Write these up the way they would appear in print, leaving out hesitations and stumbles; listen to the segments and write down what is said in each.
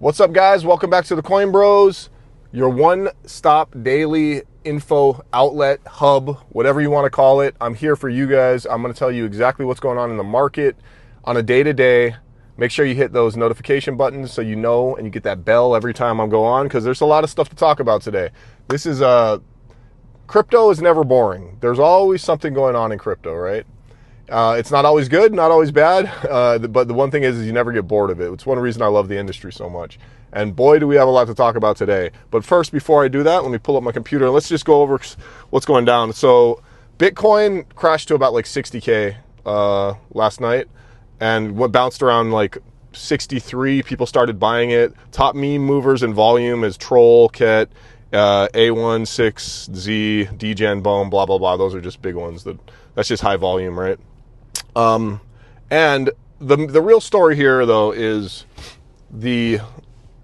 What's up, guys? Welcome back to the Coinbros, your one-stop daily info outlet, hub, whatever you want to call it. I'm here for you guys. I'm going to tell you exactly what's going on in the market on a day-to-day. Make sure you hit those notification buttons so you know and you get that bell every time I go on, because there's a lot of stuff to talk about today. This is crypto is never boring. There's always something going on in crypto, right? It's not always good, not always bad, but the one thing is you never get bored of it. It's one reason I love the industry so much. And boy, do we have a lot to talk about today. But first, before I do that, let me pull up my computer and let's just go over what's going down. So Bitcoin crashed to about like 60K last night, and what bounced around like 63. People started buying it. Top meme movers in volume is Troll, Ket, A16Z, Degen, Boom, blah, blah, blah. Those are just big ones. That's just high volume, right? And the real story here, though, is the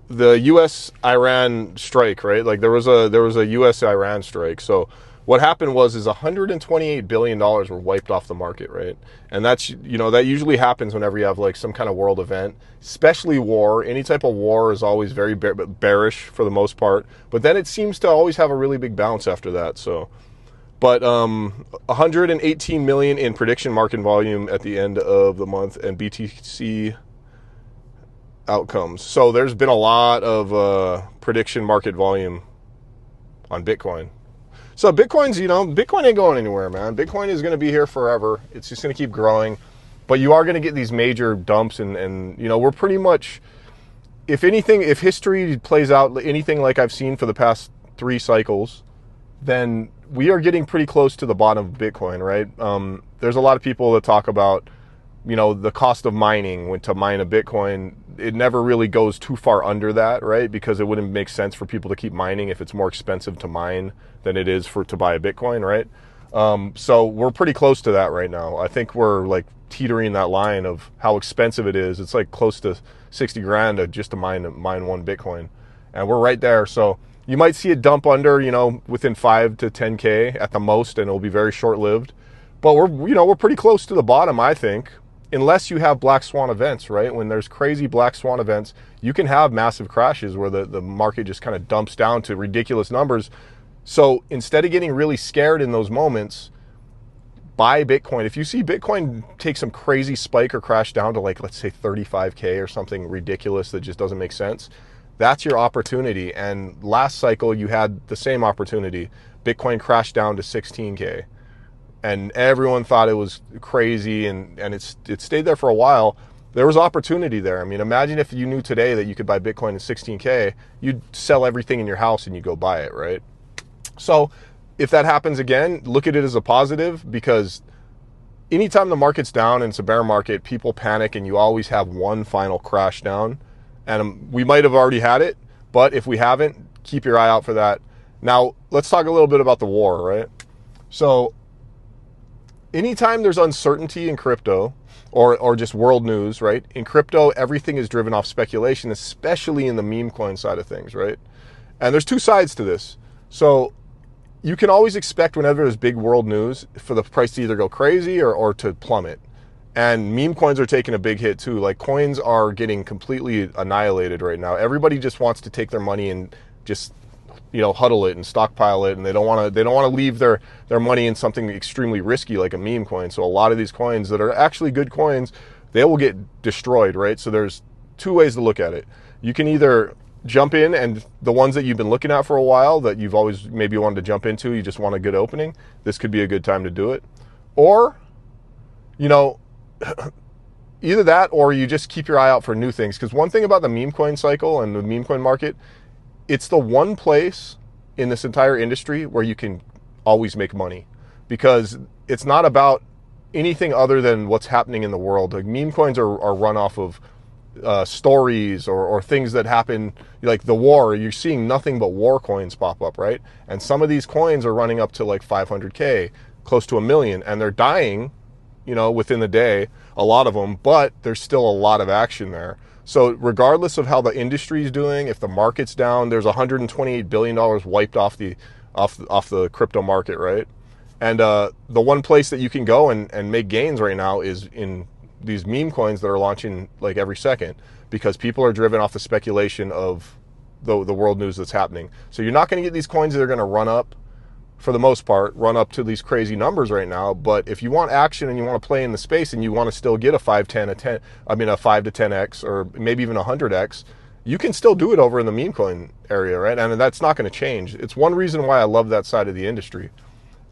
U.S.-Iran strike, right? Like there was a U.S.-Iran strike. So what happened is $128 billion were wiped off the market, right? And that's, that usually happens whenever you have like some kind of world event, especially war. Any type of war is always very bearish for the most part, but then it seems to always have a really big bounce after that. So. But 118 million in prediction market volume at the end of the month, and BTC outcomes. So there's been a lot of prediction market volume on Bitcoin. So Bitcoin ain't going anywhere, man. Bitcoin is going to be here forever. It's just going to keep growing. But you are going to get these major dumps, and we're pretty much, if anything, if history plays out anything like I've seen for the past 3 cycles, then we are getting pretty close to the bottom of Bitcoin, right? There's a lot of people that talk about, the cost of mining. To mine a Bitcoin, it never really goes too far under that, right? Because it wouldn't make sense for people to keep mining if it's more expensive to mine than it is to buy a Bitcoin, right? So we're pretty close to that right now. I think we're like teetering that line of how expensive it is. It's like close to 60 grand just to mine one Bitcoin, and we're right there. So you might see it dump under, within 5 to 10K at the most, and it'll be very short-lived. But we're pretty close to the bottom, I think, unless you have black swan events, right? When there's crazy black swan events, you can have massive crashes where the market just kind of dumps down to ridiculous numbers. So instead of getting really scared in those moments, buy Bitcoin. If you see Bitcoin take some crazy spike or crash down to like, let's say 35K or something ridiculous that just doesn't make sense, that's your opportunity. And last cycle, you had the same opportunity. Bitcoin crashed down to 16K. And everyone thought it was crazy, and it stayed there for a while. There was opportunity there. I mean, imagine if you knew today that you could buy Bitcoin at 16K, you'd sell everything in your house and you go buy it, right? So if that happens again, look at it as a positive, because anytime the market's down and it's a bear market, people panic and you always have one final crash down. And we might have already had it, but if we haven't, keep your eye out for that. Now, let's talk a little bit about the war, right? So anytime there's uncertainty in crypto or just world news, right? In crypto, everything is driven off speculation, especially in the meme coin side of things, right? And there's 2 sides to this. So you can always expect whenever there's big world news for the price to either go crazy or to plummet. And meme coins are taking a big hit too. Like coins are getting completely annihilated right now. Everybody just wants to take their money and just, huddle it and stockpile it, and they don't want to leave their money in something extremely risky like a meme coin. So a lot of these coins that are actually good coins, they will get destroyed, right? So there's 2 ways to look at it. You can either jump in, and the ones that you've been looking at for a while that you've always maybe wanted to jump into, you just want a good opening, this could be a good time to do it. Or, either that, or you just keep your eye out for new things. Because one thing about the meme coin cycle and the meme coin market, it's the one place in this entire industry where you can always make money, because it's not about anything other than what's happening in the world. Like meme coins are run off of stories or things that happen, like the war. You're seeing nothing but war coins pop up, right? And some of these coins are running up to like 500K, close to 1 million, and they're dying within the day, a lot of them, but there's still a lot of action there. So regardless of how the industry is doing, if the market's down, there's $128 billion wiped off the crypto market, right? And the one place that you can go and make gains right now is in these meme coins that are launching like every second, because people are driven off the speculation of the world news that's happening. So you're not going to get these coins that are going to run up, for the most part, run up to these crazy numbers right now. But if you want action and you want to play in the space and you want to still get a 5 to 10x, or maybe even 100x, you can still do it over in the meme coin area, right? And that's not going to change. It's one reason why I love that side of the industry.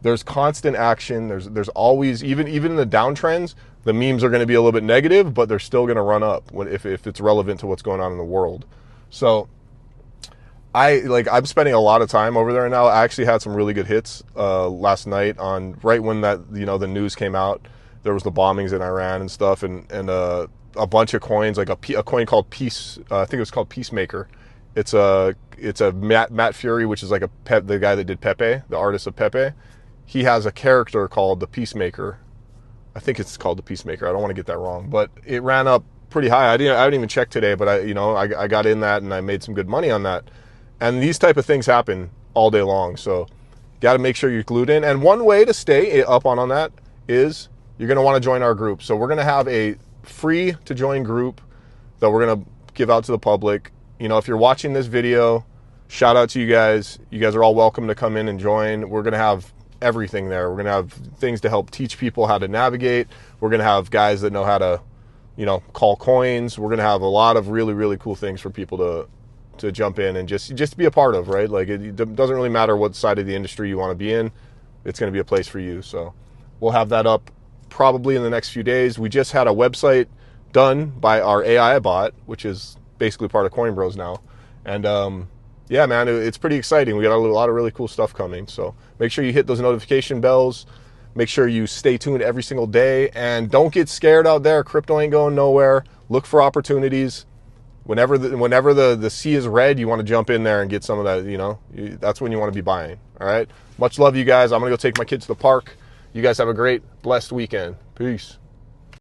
There's constant action. There's always, even in the downtrends, the memes are going to be a little bit negative, but they're still going to run up if it's relevant to what's going on in the world. So I'm spending a lot of time over there now. I actually had some really good hits last night, on right when that, the news came out. There was the bombings in Iran and stuff, and a bunch of coins, like a coin called Peace. I think it was called Peacemaker. It's a Matt Fury, which is like the guy that did Pepe, the artist of Pepe. He has a character called the Peacemaker. I think it's called the Peacemaker. I don't want to get that wrong, but it ran up pretty high. I didn't even check today, but I got in that and I made some good money on that. And these type of things happen all day long. So got to make sure you're glued in. And one way to stay up on that is you're going to want to join our group. So we're going to have a free to join group that we're going to give out to the public. If you're watching this video, shout out to you guys. You guys are all welcome to come in and join. We're going to have everything there. We're going to have things to help teach people how to navigate. We're going to have guys that know how to, call coins. We're going to have a lot of really, really cool things for people to jump in and just be a part of, right? Like, it doesn't really matter what side of the industry you want to be in. It's going to be a place for you. So we'll have that up probably in the next few days. We just had a website done by our AI bot, which is basically part of Coinbros now. And yeah, man, it's pretty exciting. We got a lot of really cool stuff coming. So make sure you hit those notification bells. Make sure you stay tuned every single day, and don't get scared out there. Crypto ain't going nowhere. Look for opportunities. Whenever the sea is red, you want to jump in there and get some of that, that's when you want to be buying. All right. Much love, you guys. I'm going to go take my kids to the park. You guys have a great, blessed weekend. Peace.